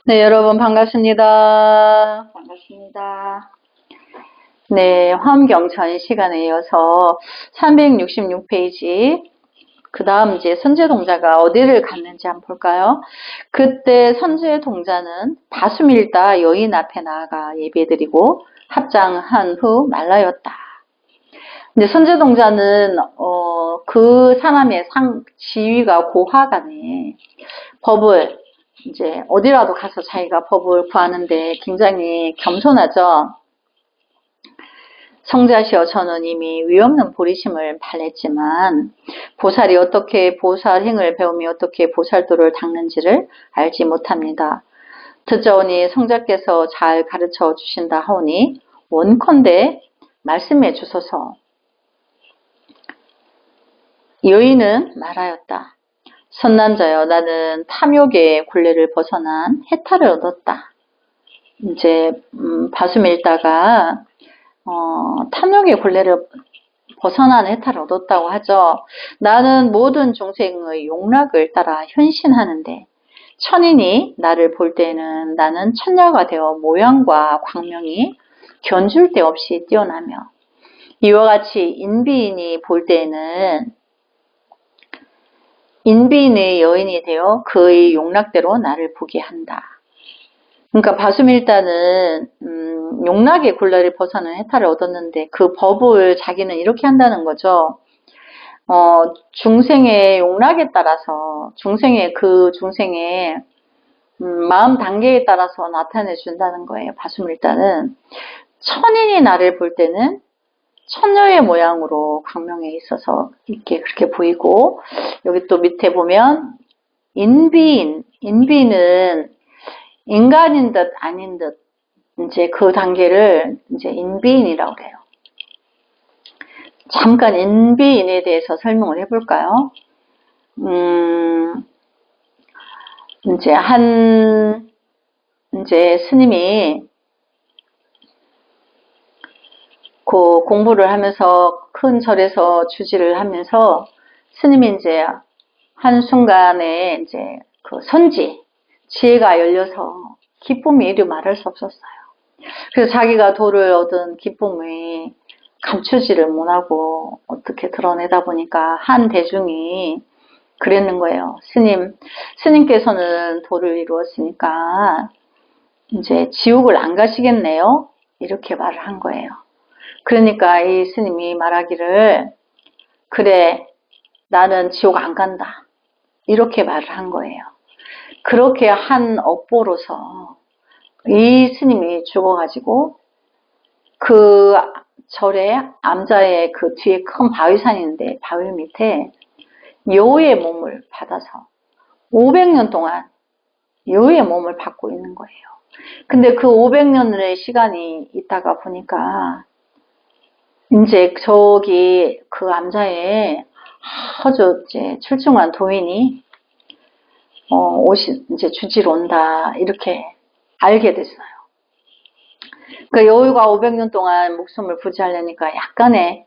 네, 여러분 반갑습니다. 반갑습니다. 네, 화엄경천 시간에 이어서 366페이지 그 다음 이제 선제동자가 어디를 갔는지 한번 볼까요? 그때 선제동자는 다수밀다 여인 앞에 나아가 예배드리고 합장한 후 말라였다. 근데 선제동자는 그 사람의 지위가 고하가네. 법을 이제 어디라도 가서 자기가 법을 구하는데 굉장히 겸손하죠. 성자시여, 저는 이미 위없는 보리심을 발했지만 보살이 어떻게 보살행을 배우며 어떻게 보살도를 닦는지를 알지 못합니다. 듣자오니 성자께서 잘 가르쳐 주신다 하오니 원컨대 말씀해 주소서. 여인은 말하였다. 선난자여, 나는 탐욕의 굴레를 벗어난 해탈을 얻었다. 이제 바수밀다가 탐욕의 굴레를 벗어난 해탈을 얻었다고 하죠. 나는 모든 중생의 용락을 따라 현신하는데 천인이 나를 볼 때는 나는 천녀가 되어 모양과 광명이 견줄 데 없이 뛰어나며 이와 같이 인비인이 볼 때는 인비인의 여인이 되어 그의 용락대로 나를 보게 한다. 그러니까 바수밀다는 용락의 굴레를 벗어나는 해탈을 얻었는데 그 법을 자기는 이렇게 한다는 거죠. 중생의 용락에 따라서 중생의 마음 단계에 따라서 나타내 준다는 거예요. 바수밀다는 천인이 나를 볼 때는 천녀의 모양으로 광명에 있어서 이렇게 그렇게 보이고, 여기 또 밑에 보면 인비는 인간인 듯 아닌 듯, 이제 그 단계를 이제 인비인이라고 해요. 잠깐 인비인에 대해서 설명을 해볼까요? 이제 스님이 그 공부를 하면서 큰 절에서 주지를 하면서 스님이 이제 한순간에 이제 그 지혜가 열려서 기쁨이 이루 말할 수 없었어요. 그래서 자기가 도를 얻은 기쁨이 감추지를 못하고 어떻게 드러내다 보니까 한 대중이 그랬는 거예요. 스님께서는 도를 이루었으니까 이제 지옥을 안 가시겠네요? 이렇게 말을 한 거예요. 그러니까 이 스님이 말하기를, 그래, 나는 지옥 안 간다. 이렇게 말을 한 거예요. 그렇게 한 업보로서 이 스님이 죽어가지고 그 절에 암자의 그 뒤에 큰 바위산이 있는데 바위 밑에 여우의 몸을 받아서 500년 동안 여우의 몸을 받고 있는 거예요. 근데 그 500년의 시간이 있다가 보니까 이제 저기 그 암자에 아주 이제 출중한 도인이 이제 주지로 온다 이렇게 알게 됐어요. 그 여우가 500년 동안 목숨을 부지하려니까 약간의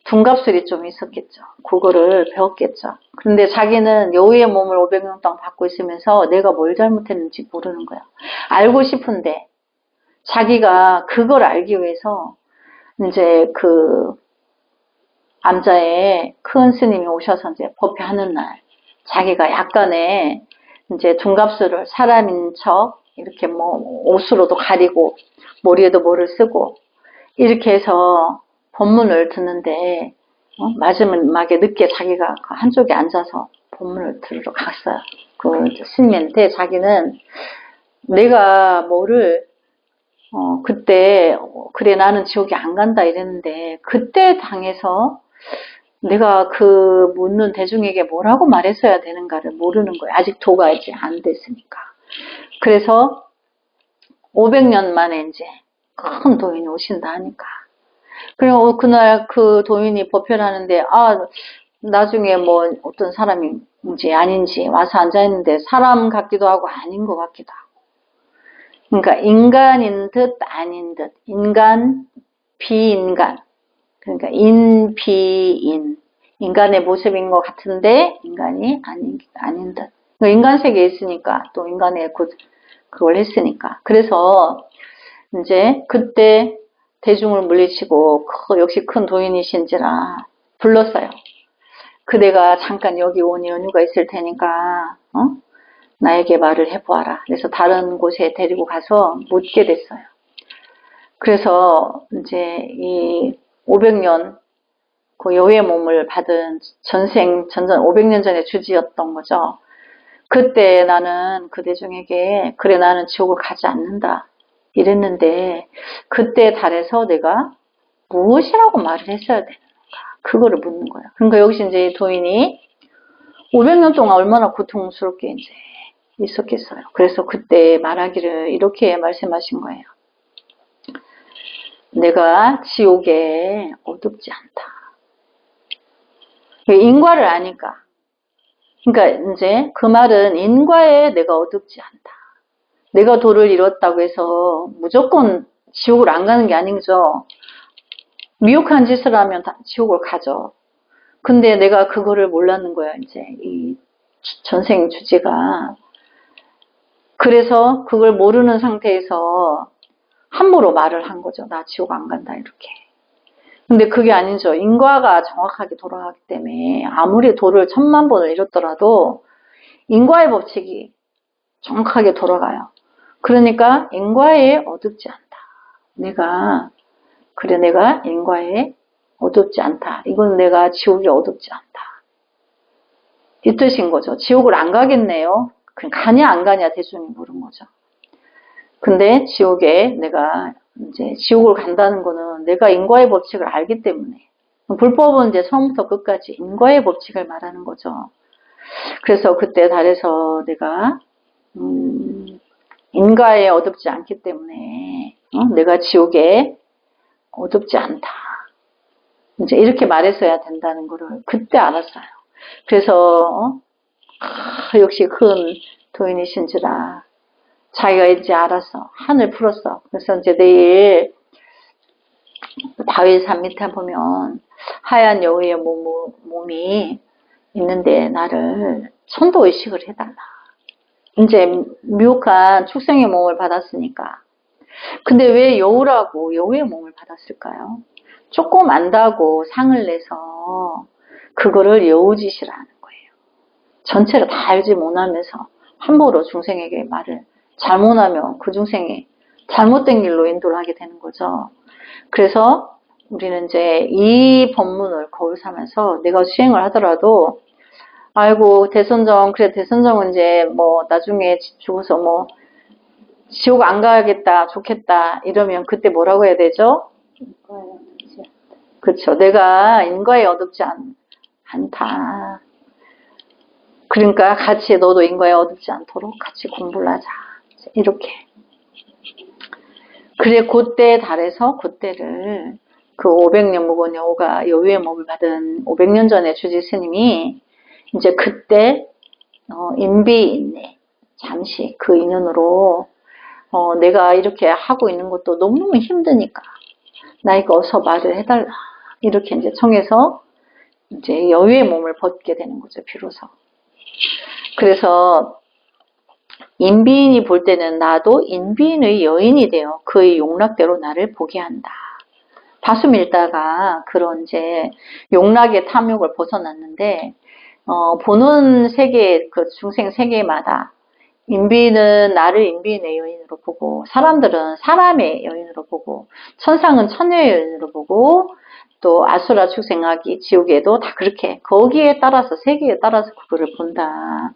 둔갑술이 좀 있었겠죠. 그거를 배웠겠죠. 그런데 자기는 여우의 몸을 500년 동안 받고 있으면서 내가 뭘 잘못했는지 모르는 거야. 알고 싶은데 자기가 그걸 알기 위해서 이제 그 암자에 큰 스님이 오셔서 이제 법회하는 날 자기가 약간의 이제 둔갑술을 사람인 척 이렇게 뭐 옷으로도 가리고 머리에도 뭐를 쓰고 이렇게 해서 법문을 듣는데 마지막에 늦게 자기가 한쪽에 앉아서 법문을 들으러 갔어요. 그 스님한테 자기는 내가 뭐를 그때 그래 나는 지옥에 안 간다 이랬는데 그때 당해서 내가 그 묻는 대중에게 뭐라고 말했어야 되는가를 모르는 거예요. 아직 도가 이제 안 됐으니까. 그래서 500년 만에 이제 큰 도인이 오신다 하니까. 그리고 그날 그 도인이 법회를 하는데, 나중에 뭐 어떤 사람인지 아닌지 와서 앉아있는데 사람 같기도 하고 아닌 것 같기도 하고. 그러니까 인간인 듯 아닌 듯, 인간, 비인간. 그러니까 인비인. 인간의 모습인 것 같은데 인간이 아닌 듯. 그러니까 인간 세계에 있으니까 또 인간의 그걸 했으니까. 그래서 이제 그때 대중을 물리치고 역시 큰 도인이신지라 불렀어요. 그대가 잠깐 여기 온 연유가 있을 테니까 나에게 말을 해보아라. 그래서 다른 곳에 데리고 가서 묻게 됐어요. 그래서 이제 이 500년 그 여우의 몸을 받은 전전 500년 전의 주지였던 거죠. 그때 나는 그 대중에게 그래 나는 지옥을 가지 않는다 이랬는데 그때 달에서 내가 무엇이라고 말을 했어야 되는가 그거를 묻는 거예요. 그러니까 여기서 이제 도인이 500년 동안 얼마나 고통스럽게 이제 있었겠어요. 그래서 그때 말하기를 이렇게 말씀하신 거예요. 내가 지옥에 어둡지 않다. 인과를 아니까. 그러니까 이제 그 말은 인과에 내가 어둡지 않다. 내가 도를 이뤘다고 해서 무조건 지옥을 안 가는 게 아니죠. 미혹한 짓을 하면 다 지옥을 가죠. 근데 내가 그거를 몰랐는 거야, 이제. 이 전생 주제가. 그래서 그걸 모르는 상태에서 함부로 말을 한 거죠. 나 지옥 안 간다, 이렇게. 근데 그게 아니죠. 인과가 정확하게 돌아가기 때문에 아무리 도를 1000만 번을 이뤘더라도 인과의 법칙이 정확하게 돌아가요. 그러니까 인과에 어둡지 않다. 내가 인과에 어둡지 않다. 이건 내가 지옥에 어둡지 않다. 이 뜻인 거죠. 지옥을 안 가겠네요. 그냥 가냐 안 가냐 대중이 물은 거죠. 근데 지옥에 내가 이제 지옥을 간다는 거는 내가 인과의 법칙을 알기 때문에 불법은 이제 처음부터 끝까지 인과의 법칙을 말하는 거죠. 그래서 그때 달에서 내가 인과에 어둡지 않기 때문에 내가 지옥에 어둡지 않다. 이제 이렇게 말했어야 된다는 거를 그때 알았어요. 그래서 역시 큰 도인이신지라 자기가 이제 알았어. 한을 풀었어. 그래서 이제 내일 바위산 밑에 보면 하얀 여우의 몸이 있는데 나를 천도의식을 해달라. 이제 미혹한 축생의 몸을 받았으니까. 근데 왜 여우라고 여우의 몸을 받았을까요? 조금 안다고 상을 내서 그거를 여우짓이라는 거예요. 전체를 다 알지 못하면서 함부로 중생에게 말을 잘못하면 그 중생이 잘못된 길로 인도를 하게 되는 거죠. 그래서 우리는 이제 이 법문을 거울 삼아서 내가 수행을 하더라도 아이고 대선정 그래 대선정은 이제 뭐 나중에 죽어서 뭐 지옥 안 가야겠다 좋겠다 이러면 그때 뭐라고 해야 되죠? 그렇죠. 내가 인과에 어둡지 않다. 그러니까 같이 너도 인과에 어둡지 않도록 같이 공부를 하자. 이렇게. 그래 그때 달에서 그때를 그 500년 묵은 여우가 여우의 몸을 받은 500년 전에 주지 스님이 이제 그때 인비인내 잠시 그 인연으로 내가 이렇게 하고 있는 것도 너무너무 힘드니까 나에게 어서 말을 해달라 이렇게 이제 청해서 이제 여우의 몸을 벗게 되는 거죠 비로소. 그래서 인비인이 볼 때는 나도 인비인의 여인이 되어 그의 용락대로 나를 보게 한다. 바수밀다가 그런 이제 용락의 탐욕을 벗어났는데 보는 세계 그 중생 세계마다 인비는 나를 인비인의 여인으로 보고 사람들은 사람의 여인으로 보고 천상은 천녀의 여인으로 보고 또 아수라 축생하기 지옥에도 다 그렇게 거기에 따라서 세계에 따라서 그거를 본다.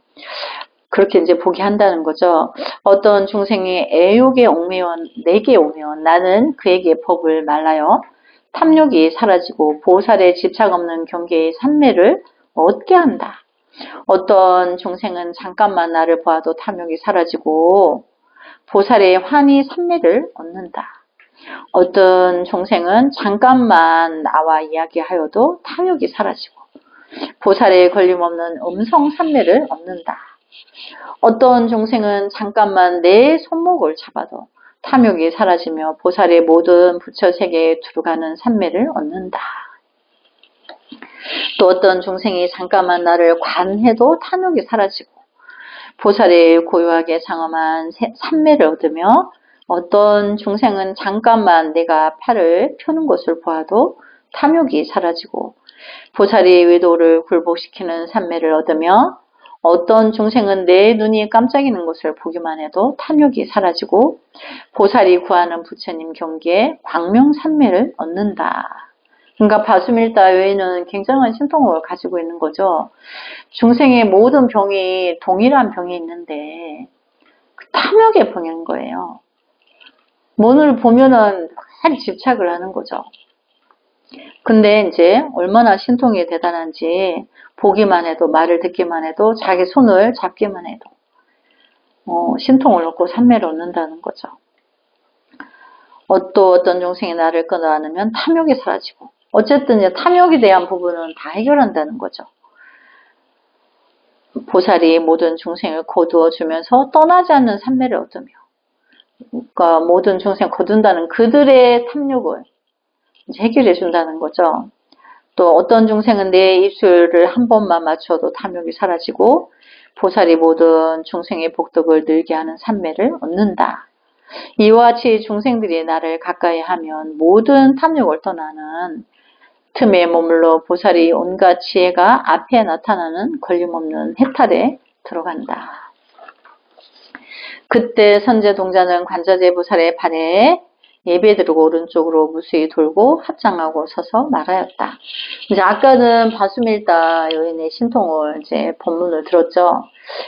그렇게 이제 보게 한다는 거죠. 어떤 중생이 애욕에 얽매여 내게 오면 나는 그에게 법을 말라요. 탐욕이 사라지고 보살에 집착 없는 경계의 삼매를 얻게 한다. 어떤 중생은 잠깐만 나를 보아도 탐욕이 사라지고 보살의 환희 삼매를 얻는다. 어떤 중생은 잠깐만 나와 이야기하여도 탐욕이 사라지고 보살에 걸림없는 음성 삼매를 얻는다. 어떤 중생은 잠깐만 내 손목을 잡아도 탐욕이 사라지며 보살의 모든 부처 세계에 들어가는 삼매를 얻는다. 또 어떤 중생이 잠깐만 나를 관해도 탐욕이 사라지고 보살이 고요하게 장엄한 삼매를 얻으며 어떤 중생은 잠깐만 내가 팔을 펴는 것을 보아도 탐욕이 사라지고 보살이 외도를 굴복시키는 삼매를 얻으며 어떤 중생은 내 눈이 깜짝이는 것을 보기만 해도 탐욕이 사라지고 보살이 구하는 부처님 경계에 광명삼매를 얻는다. 그러니까 바수밀다 여인은 굉장한 신통을 가지고 있는 거죠. 중생의 모든 병이 동일한 병이 있는데 그 탐욕의 병인 거예요. 문을 보면은 많이 집착을 하는 거죠. 근데 이제 얼마나 신통이 대단한지 보기만 해도, 말을 듣기만 해도, 자기 손을 잡기만 해도 신통을 얻고 삼매를 얻는다는 거죠. 어떤 중생이 나를 끊어 안으면 탐욕이 사라지고, 어쨌든 이제 탐욕에 대한 부분은 다 해결한다는 거죠. 보살이 모든 중생을 거두어 주면서 떠나지 않는 삼매를 얻으며, 그러니까 모든 중생을 거둔다는 그들의 탐욕을 이제 해결해 준다는 거죠. 또 어떤 중생은 내 입술을 한 번만 맞춰도 탐욕이 사라지고 보살이 모든 중생의 복덕을 늘게 하는 삼매를 얻는다. 이와 같이 중생들이 나를 가까이 하면 모든 탐욕을 떠나는 틈에 머물러 보살이 온갖 지혜가 앞에 나타나는 걸림없는 해탈에 들어간다. 그때 선제동자는 관자재 보살의 발에 예배드리고 오른쪽으로 무수히 돌고 합장하고 서서 말하였다. 이제 아까는 바수밀다 여인의 신통을 이제 법문을 들었죠.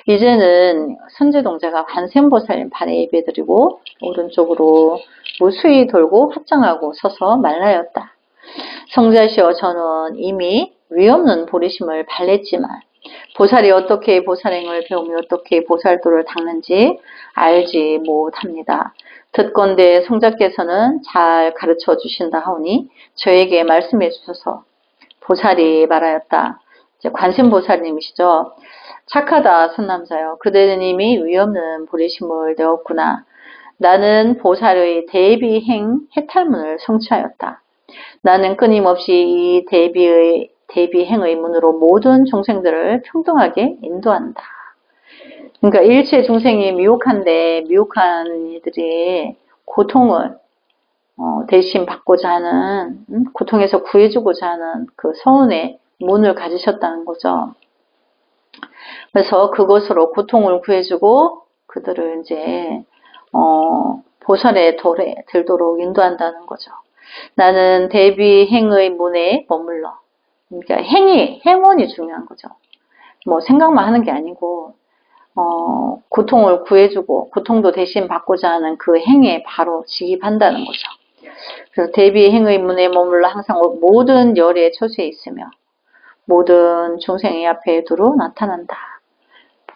이제는 선제동자가 관세음보살 발에 예배드리고 오른쪽으로 무수히 돌고 합장하고 서서 말하였다. 성자시여, 저는 이미 위없는 보리심을 발했지만 보살이 어떻게 보살행을 배우며 어떻게 보살도를 닦는지 알지 못합니다. 듣건대 성자께서는 잘 가르쳐 주신다 하오니 저에게 말씀해 주셔서. 보살이 말하였다. 이제 관심보살님이시죠. 착하다 선남자여, 그대는 이미 위없는 보리심을 내었구나. 나는 보살의 대비행 해탈문을 성취하였다. 나는 끊임없이 이 대비행의 문으로 모든 중생들을 평등하게 인도한다. 그러니까 일체 중생이 미혹한데 미혹한 이들이 고통을 대신 받고자 하는, 고통에서 구해주고자 하는 그 서운의 문을 가지셨다는 거죠. 그래서 그것으로 고통을 구해주고 그들을 이제 보살의 돌에 들도록 인도한다는 거죠. 나는 대비행의 문에 머물러. 그러니까 행원이 중요한 거죠. 뭐 생각만 하는 게 아니고 고통을 구해주고 고통도 대신 받고자 하는 그 행에 바로 직입한다는 거죠. 그래서 대비행의 문에 머물러 항상 모든 열의 처소에 있으며 모든 중생의 앞에 두루 나타난다.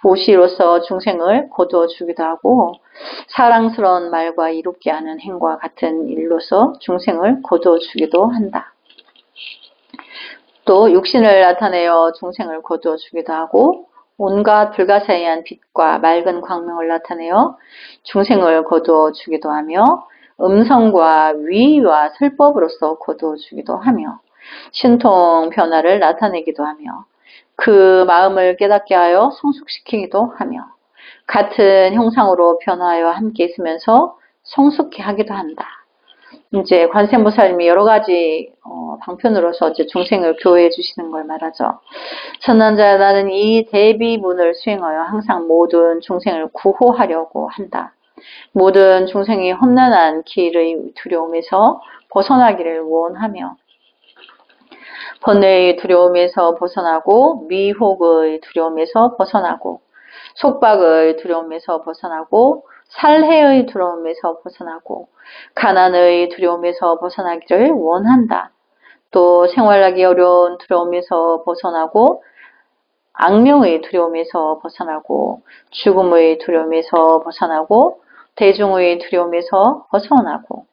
보시로서 중생을 거두어 주기도 하고 사랑스러운 말과 이롭게 하는 행과 같은 일로서 중생을 거두어 주기도 한다. 또 육신을 나타내어 중생을 거두어 주기도 하고 온갖 불가사의한 빛과 맑은 광명을 나타내어 중생을 거두어 주기도 하며 음성과 위와 설법으로서 거두어 주기도 하며 신통 변화를 나타내기도 하며 그 마음을 깨닫게 하여 성숙시키기도 하며 같은 형상으로 변화하여 함께 있으면서 성숙해 하기도 한다. 이제 관세음보살님이 여러 가지 방편으로서 이제 중생을 교회해 주시는 걸 말하죠. 선난자야, 나는 이 대비문을 수행하여 항상 모든 중생을 구호하려고 한다. 모든 중생이 험난한 길의 두려움에서 벗어나기를 원하며 번뇌의 두려움에서 벗어나고 미혹의 두려움에서 벗어나고 속박의 두려움에서 벗어나고 살해의 두려움에서 벗어나고 가난의 두려움에서 벗어나기를 원한다. 또 생활하기 어려운 두려움에서 벗어나고 악명의 두려움에서 벗어나고 죽음의 두려움에서 벗어나고 대중의 두려움에서 벗어나고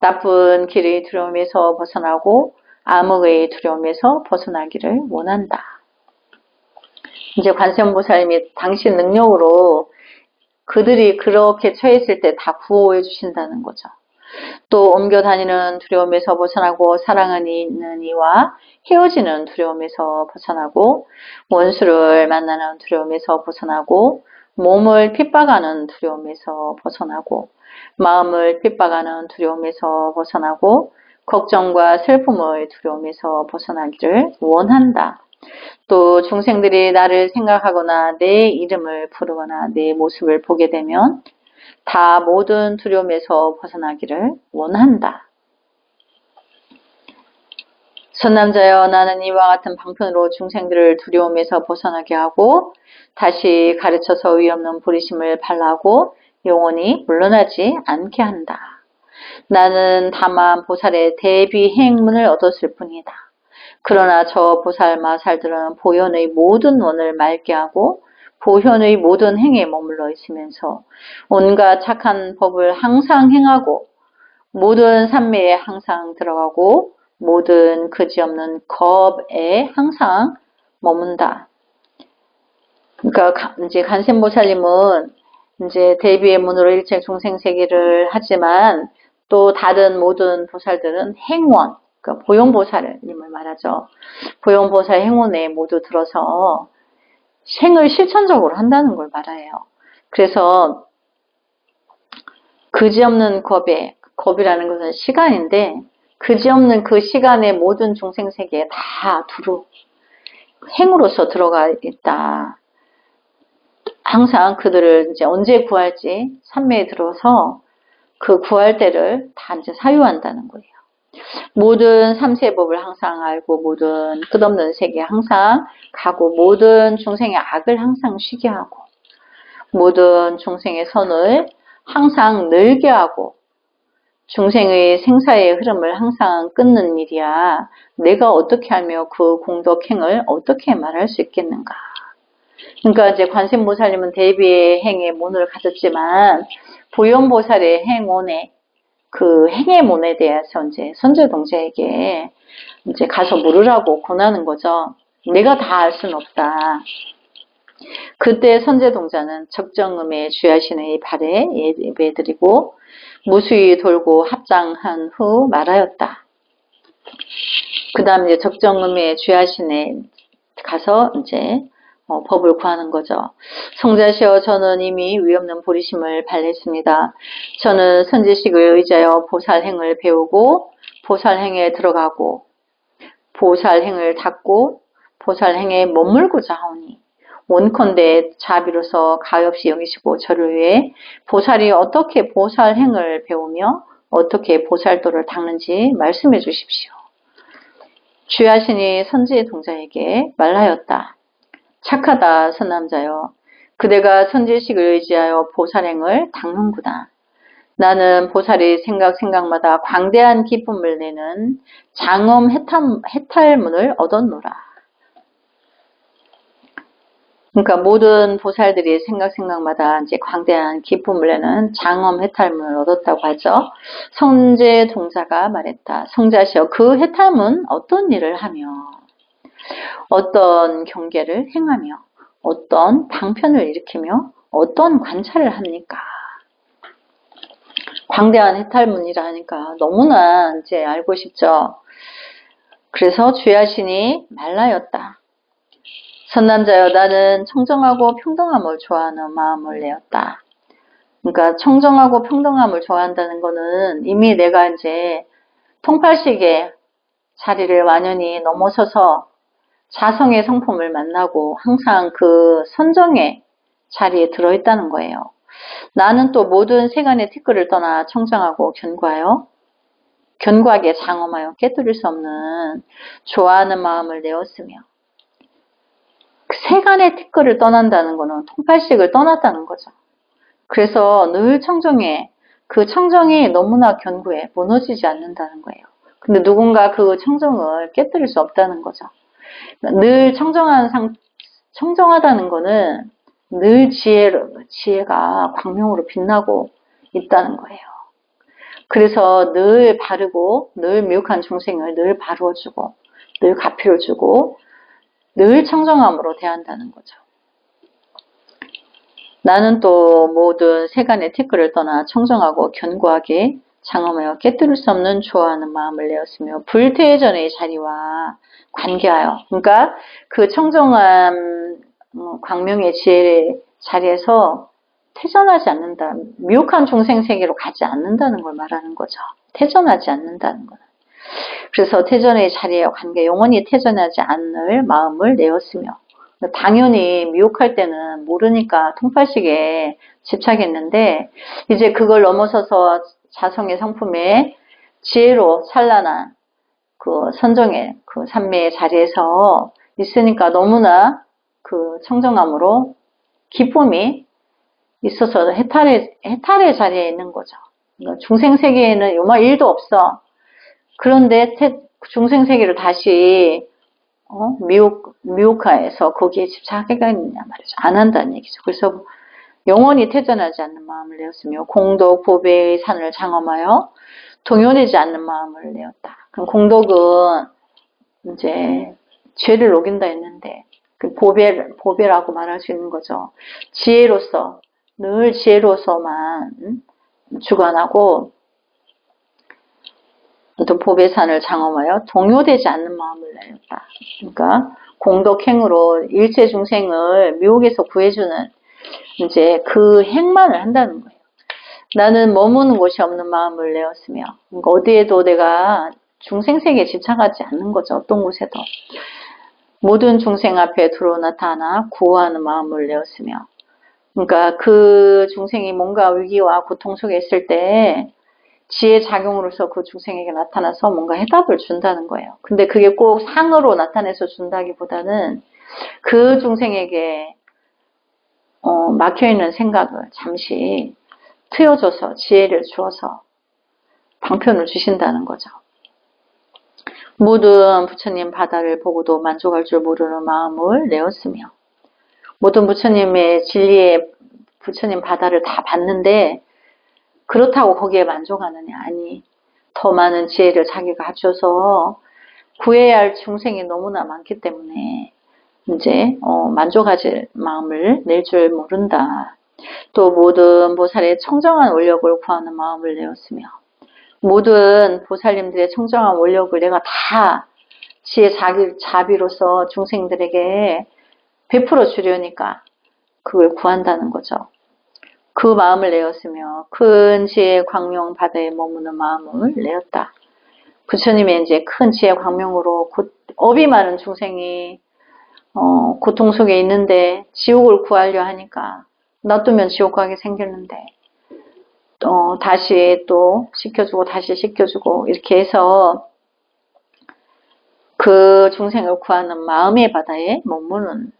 나쁜 길의 두려움에서 벗어나고 암흑의 두려움에서 벗어나기를 원한다. 이제 관세음보살님이 당신 능력으로 그들이 그렇게 처했을 때 다 구호해 주신다는 거죠. 또 옮겨 다니는 두려움에서 벗어나고 사랑은 있는 이와 헤어지는 두려움에서 벗어나고 원수를 만나는 두려움에서 벗어나고 몸을 핍박하는 두려움에서 벗어나고 마음을 핍박하는 두려움에서 벗어나고 걱정과 슬픔의 두려움에서 벗어나기를 원한다. 또 중생들이 나를 생각하거나 내 이름을 부르거나 내 모습을 보게 되면 다 모든 두려움에서 벗어나기를 원한다. 선남자여, 나는 이와 같은 방편으로 중생들을 두려움에서 벗어나게 하고 다시 가르쳐서 의의 없는 부리심을 발라고 영원히 물러나지 않게 한다. 나는 다만 보살의 대비 행문을 얻었을 뿐이다. 그러나 저 보살 마살들은 보현의 모든 원을 맑게 하고 보현의 모든 행에 머물러 있으면서 온갖 착한 법을 항상 행하고 모든 산매에 항상 들어가고 모든 그지없는 겁에 항상 머문다. 그러니까 이제 간센보살님은 이제 대비의 문으로 일체 중생 세계를 하지만 또 다른 모든 보살들은 행원, 그러니까 보용보살님을 말하죠. 보용보살 행원에 모두 들어서 생을 실천적으로 한다는 걸 말해요. 그래서 그지없는 겁이라는 것은 시간인데 그지없는 그 시간에 모든 중생 세계에 다 두루 행으로서 들어가 있다. 항상 그들을 이제 언제 구할지 산매에 들어서 그 구할 때를 다 이제 사유한다는 거예요. 모든 삼세법을 항상 알고 모든 끝없는 세계에 항상 가고 모든 중생의 악을 항상 쉬게 하고 모든 중생의 선을 항상 늘게 하고 중생의 생사의 흐름을 항상 끊는 일이야. 내가 어떻게 하며 그 공덕행을 어떻게 말할 수 있겠는가. 그러니까 이제 관세음보살님은 대비의 행의 문을 가졌지만 보현보살의 행원에 그 행의 문에 대해서 이제 선제동자에게 이제 가서 물으라고 권하는 거죠. 내가 다 알 수는 없다. 그때 선제동자는 적정음에 주야신의 발에 예배드리고 무수히 돌고 합장한 후 말하였다. 그 다음 이제 적정음에 주야신에 가서 이제 법을 구하는 거죠. 성자시여, 저는 이미 위없는 보리심을 발했습니다. 저는 선지식을 의지하여 보살행을 배우고 보살행에 들어가고 보살행을 닦고 보살행에 머물고자 하오니 원컨대 자비로서 가엾이 여기시고 저를 위해 보살이 어떻게 보살행을 배우며 어떻게 보살도를 닦는지 말씀해 주십시오. 주야신이 선지의 동자에게 말하였다. 착하다 선남자여, 그대가 선지식을 의지하여 보살행을 닦는구나. 나는 보살이 생각마다 광대한 기쁨을 내는 장엄 해탈문을 얻었노라. 그러니까 모든 보살들이 생각마다 이제 광대한 기쁨을 내는 장엄 해탈문을 얻었다고 하죠. 선제 동자가 말했다. 성자시여, 그 해탈문 어떤 일을 하며 어떤 경계를 행하며 어떤 방편을 일으키며 어떤 관찰을 합니까? 광대한 해탈문이라 하니까 너무나 이제 알고 싶죠. 그래서 주야신이 말하였다. 선남자여, 나는 청정하고 평등함을 좋아하는 마음을 내었다. 그러니까 청정하고 평등함을 좋아한다는 거는 이미 내가 이제 통팔식의 자리를 완연히 넘어서서 자성의 성품을 만나고 항상 그 선정의 자리에 들어있다는 거예요. 나는 또 모든 세간의 티끌을 떠나 청정하고 견고하게 장엄하여 깨뜨릴 수 없는 좋아하는 마음을 내었으며 그 세간의 티끌을 떠난다는 거는 통팔식을 떠났다는 거죠. 그래서 늘 청정해. 그 청정이 너무나 견고해. 무너지지 않는다는 거예요. 근데 누군가 그 청정을 깨뜨릴 수 없다는 거죠. 늘 청정하다는 거는 늘 지혜가 광명으로 빛나고 있다는 거예요. 그래서 늘 바르고 늘 미혹한 중생을 늘 바루어주고 늘 가피를 주고 늘 청정함으로 대한다는 거죠. 나는 또 모든 세간의 티끌을 떠나 청정하고 견고하게 장엄하여 깨뜨릴 수 없는 좋아하는 마음을 내었으며 불태전의 자리와 관계하여, 그러니까 그 청정함 광명의 지혜의 자리에서 퇴전하지 않는다. 미혹한 중생세계로 가지 않는다는 걸 말하는 거죠. 퇴전하지 않는다는 거는. 그래서 퇴전의 자리에 관계 영원히 퇴전하지 않을 마음을 내었으며, 당연히 미혹할 때는 모르니까 통팔식에 집착했는데 이제 그걸 넘어서서 자성의 성품에 지혜로 찬란한 그 선정의 그 삼매의 자리에서 있으니까 너무나 그 청정함으로 기쁨이 있어서 해탈의 자리에 있는 거죠. 그러니까 중생 세계에는 요말 일도 없어. 그런데 중생 세계를 다시 미혹하에서 거기에 집착하겠느냐 말이죠. 안 한다는 얘기죠. 그래서 영원히 퇴전하지 않는 마음을 내었으며 공덕 보배의 산을 장엄하여 동요되지 않는 마음을 내었다. 그럼 공덕은 이제 죄를 녹인다 했는데 그 보배라고 말할 수 있는 거죠. 지혜로서 늘 지혜로서만 주관하고 또 보배산을 장엄하여 동요되지 않는 마음을 내었다. 그러니까 공덕행으로 일체 중생을 미혹에서 구해주는 이제 그 행만을 한다는 거예요. 나는 머무는 곳이 없는 마음을 내었으며, 그러니까 어디에도 내가 중생세계에 집착하지 않는 거죠. 어떤 곳에도. 모든 중생 앞에 들어 나타나 구호하는 마음을 내었으며, 그러니까 그 중생이 뭔가 위기와 고통 속에 있을 때 지혜 작용으로서 그 중생에게 나타나서 뭔가 해답을 준다는 거예요. 근데 그게 꼭 상으로 나타내서 준다기보다는 그 중생에게 막혀있는 생각을 잠시 트여줘서 지혜를 주어서 방편을 주신다는 거죠. 모든 부처님 바다를 보고도 만족할 줄 모르는 마음을 내었으며, 모든 부처님의 진리의 부처님 바다를 다 봤는데 그렇다고 거기에 만족하느냐? 아니, 더 많은 지혜를 자기가 갖춰서 구해야 할 중생이 너무나 많기 때문에 이제 만족하지 마음을 낼 줄 모른다. 또 모든 보살의 청정한 원력을 구하는 마음을 내었으며, 모든 보살님들의 청정한 원력을 내가 다 지혜 자비로서 중생들에게 베풀어 주려니까 그걸 구한다는 거죠. 그 마음을 내었으며 큰 지혜 광명 바다에 머무는 마음을 내었다. 부처님의 이제 큰 지혜 광명으로 업이 많은 중생이 고통 속에 있는데 지옥을 구하려 하니까 놔두면 지옥 가게 생겼는데 다시 또 시켜주고 다시 시켜주고 이렇게 해서 그 중생을 구하는 마음의 바다에 머무는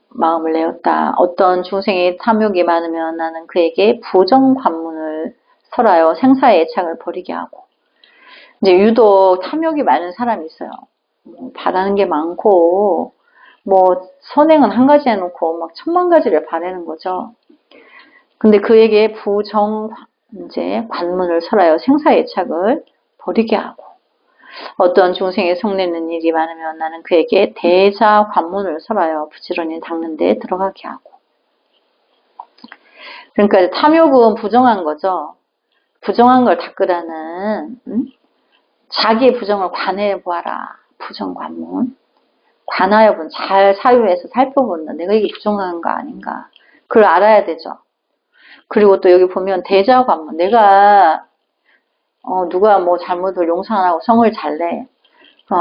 마음을 내었다. 어떤 중생이 탐욕이 많으면 나는 그에게 부정관문을 설하여 생사의 애착을 버리게 하고, 이제 유독 탐욕이 많은 사람이 있어요. 바라는 게 많고 선행은 한 가지 해놓고 막 1000만 가지를 바라는 거죠. 근데 그에게 이제 관문을 설하여 생사의 애착을 버리게 하고, 어떤 중생의 성내는 일이 많으면 나는 그에게 대자 관문을 설하여 부지런히 닦는 데 들어가게 하고. 그러니까 탐욕은 부정한 거죠. 부정한 걸 닦으라는 자기의 부정을 관해해 보아라. 부정관문. 관하여 본 잘 사유해서 살펴본다. 내가 이게 부정한가 아닌가. 그걸 알아야 되죠. 그리고 또 여기 보면 대자관문. 내가 누가 잘못을 용서 안 하고 성을 잘 내.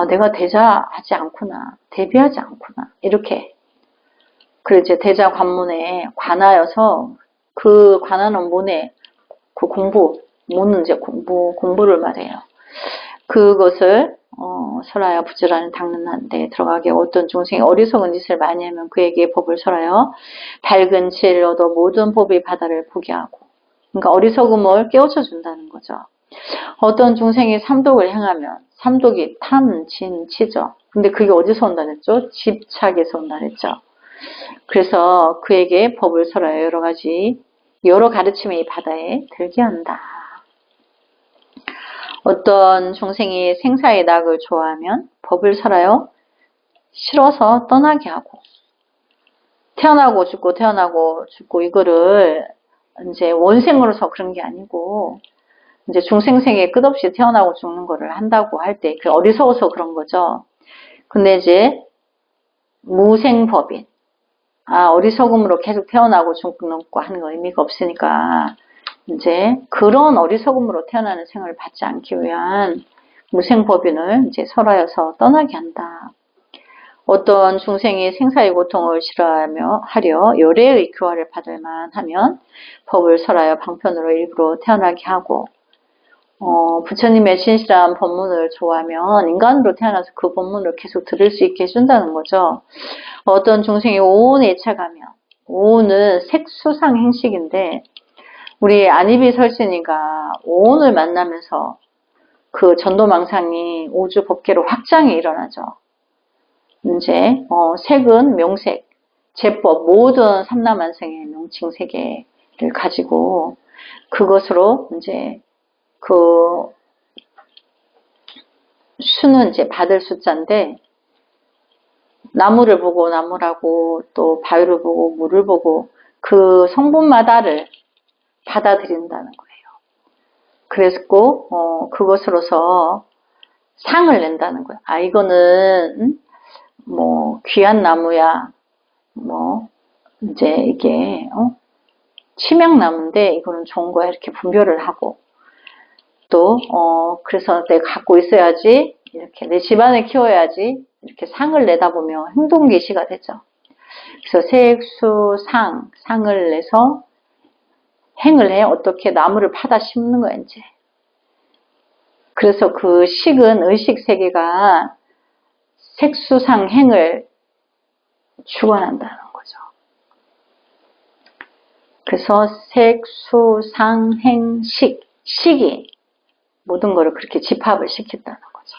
내가 대자하지 않구나. 대비하지 않구나. 이렇게. 그래서 이제 대자 관문에 관하여서 그 관하는 문에 그 문은 이제 공부를 말해요. 그것을 설하여 부지런히 닦는 데 들어가게. 어떤 중생이 어리석은 짓을 많이 하면 그에게 법을 설하여 밝은 지혜를 얻어 모든 법의 바다를 보게 하고. 그러니까 어리석음을 깨우쳐 준다는 거죠. 어떤 중생이 삼독을 행하면 삼독이 탐, 진, 치죠. 근데 그게 어디서 온다 그랬죠? 집착에서 온다 그랬죠. 그래서 그에게 법을 설하여 여러 가르침의 이 바다에 들게 한다. 어떤 중생이 생사의 낙을 좋아하면 법을 설하여 싫어서 떠나게 하고, 태어나고 죽고 이거를 이제 원생으로서 그런 게 아니고 이제 중생생에 끝없이 태어나고 죽는 거를 한다고 할 때 그 어리석어서 그런 거죠. 근데 이제 무생법인, 어리석음으로 계속 태어나고 죽고 하는 거 의미가 없으니까 이제 그런 어리석음으로 태어나는 생을 받지 않기 위한 무생법인을 이제 설하여서 떠나게 한다. 어떤 중생이 생사의 고통을 싫어하려 요래의 교화를 받을 만하면 법을 설하여 방편으로 일부러 태어나게 하고 부처님의 진실한 법문을 좋아하면 인간으로 태어나서 그 법문을 계속 들을 수 있게 해준다는 거죠. 어떤 중생이 오온에 애착하면, 오온은 색수상 행식인데 우리 안이비 설신이가 오온을 만나면서 그 전도망상이 우주 법계로 확장이 일어나죠. 이제 색은 명색, 제법 모든 삼라만상의 명칭 세계를 가지고 그것으로 이제 그 수는 이제 받을 숫자인데 나무를 보고 나무라고 또 바위를 보고 물을 보고 그 성분마다를 받아들인다는 거예요. 그래서 그것으로서 상을 낸다는 거예요. 이거는 뭐 귀한 나무야. 뭐 이제 이게 치명나무인데 이거는 좋은 거야. 이렇게 분별을 하고 또 그래서 내가 갖고 있어야지. 이렇게 내 집안을 키워야지. 이렇게 상을 내다 보면 행동계시가 되죠. 그래서 색수상, 상을 내서 행을 해. 어떻게 나무를 파다 심는 거야, 이제. 그래서 그 식은 의식 세계가 색수상 행을 축원한다는 거죠. 그래서 색수상 행식, 식이 모든 거를 그렇게 집합을 시켰다는 거죠.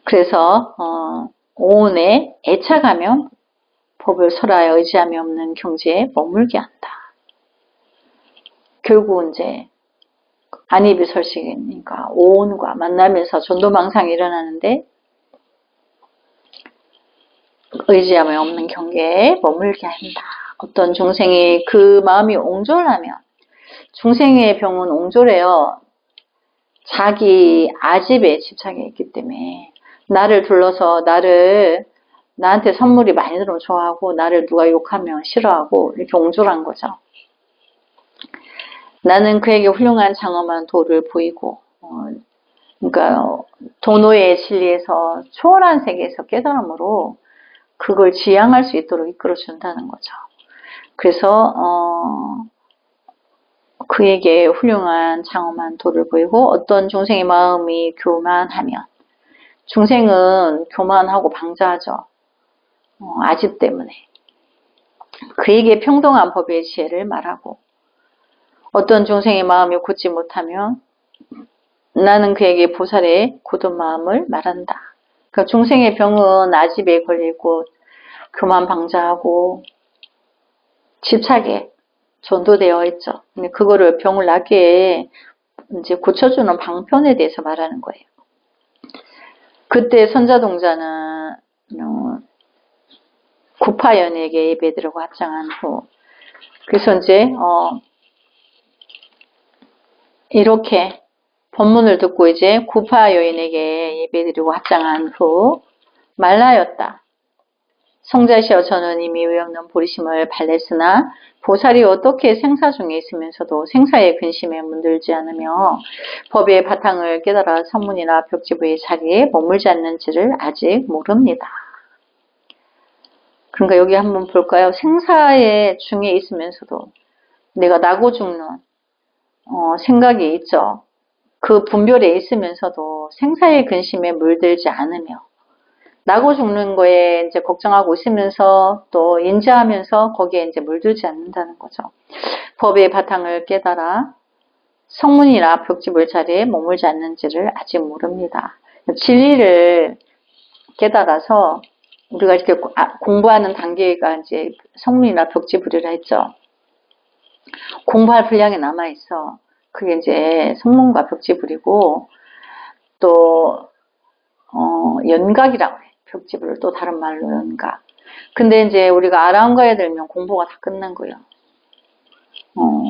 그래서 오온에 애착하면 법을 설하여 의지함이 없는 경지에 머물게 한다. 결국 이제 안이비설식이니까 오온과 만나면서 전도망상이 일어나는데 의지함이 없는 경계에 머물게 한다. 어떤 중생이 그 마음이 옹졸하면 중생의 병은 옹졸해요. 자기 아집에 집착해 있기 때문에 나를 둘러서 나한테 선물이 많이 들어오면 좋아하고 나를 누가 욕하면 싫어하고 이렇게 옹졸한 거죠. 나는 그에게 훌륭한 장엄한 도를 보이고 그러니까 도노의 진리에서 초월한 세계에서 깨달음으로 그걸 지향할 수 있도록 이끌어준다는 거죠. 그래서 그에게 훌륭한 장엄한 도를 보이고 어떤 중생의 마음이 교만하면 중생은 교만하고 방자하죠. 아집 때문에 그에게 평등한 법의 지혜를 말하고 어떤 중생의 마음이 굳지 못하면 나는 그에게 보살의 굳은 마음을 말한다. 그러니까 중생의 병은 아집에 걸리고 교만 방자하고 집착에 전도되어 있죠. 근데 그거를 병을 낫게 이제 고쳐주는 방편에 대해서 말하는 거예요. 그때 선자동자는 구파연에게 예배드리고 합장한 후 그래서 이제 이렇게 법문을 듣고 이제 구파 여인에게 예배드리고 합장한 후 말하였다. 성자시여 저는 이미 의없는 보리심을 발랬으나 보살이 어떻게 생사 중에 있으면서도 생사의 근심에 문들지 않으며 법의 바탕을 깨달아 성문이나 벽지부의 자리에 머물지 않는지를 아직 모릅니다. 그러니까 여기 한번 볼까요? 생사의 중에 있으면서도 내가 나고 죽는 생각이 있죠. 그 분별에 있으면서도 생사의 근심에 물들지 않으며 나고 죽는 거에 이제 걱정하고 있으면서 또 인지하면서 거기에 이제 물들지 않는다는 거죠. 법의 바탕을 깨달아 성문이나 벽지불 자리에 머물지 않는지를 아직 모릅니다. 진리를 깨달아서 우리가 이렇게 공부하는 단계가 이제 성문이나 벽지불이라 했죠. 공부할 분량이 남아있어. 그게 이제 성문과 벽지불이고 또 연각이라고 해. 벽지불을 또 다른 말로 연각. 근데 이제 우리가 아라한가에 들면 공부가 다 끝난 거예요.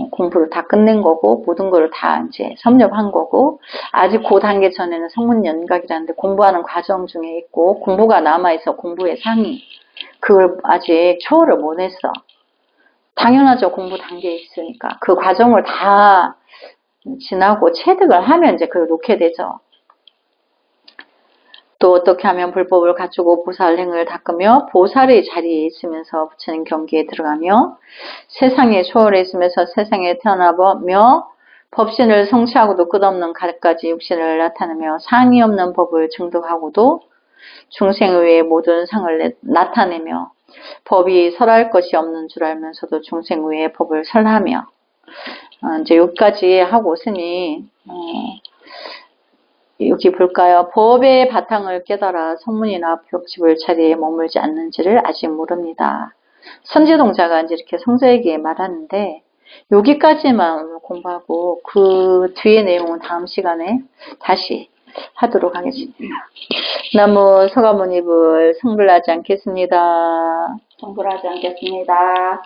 공부를 다 끝낸 거고 모든 걸 다 이제 섭렵한 거고 아직 그 단계 전에는 성문 연각이라는데 공부하는 과정 중에 있고 공부가 남아있어 공부의 상이 그걸 아직 초월을 못 했어. 당연하죠. 공부 단계에 있으니까. 그 과정을 다 지나고 체득을 하면 이제 그걸 놓게 되죠. 또 어떻게 하면 불법을 갖추고 보살행을 닦으며 보살의 자리에 있으면서 부처님 경계에 들어가며 세상에 초월해 있으면서 세상에 태어나며 법신을 성취하고도 끝없는 가득까지 육신을 나타내며 상이 없는 법을 증득하고도 중생의의 모든 상을 나타내며 법이 설할 것이 없는 줄 알면서도 중생의의 법을 설하며 이제 여기까지 하고 있으니 여기 볼까요? 법의 바탕을 깨달아 성문이나 벽집을 자리에 머물지 않는지를 아직 모릅니다. 선지동자가 이제 이렇게 성자에게 말하는데 여기까지만 공부하고 그 뒤의 내용은 다음 시간에 다시 하도록 하겠습니다. 나무 서가모니불 성불하지 않겠습니다. 성불하지 않겠습니다.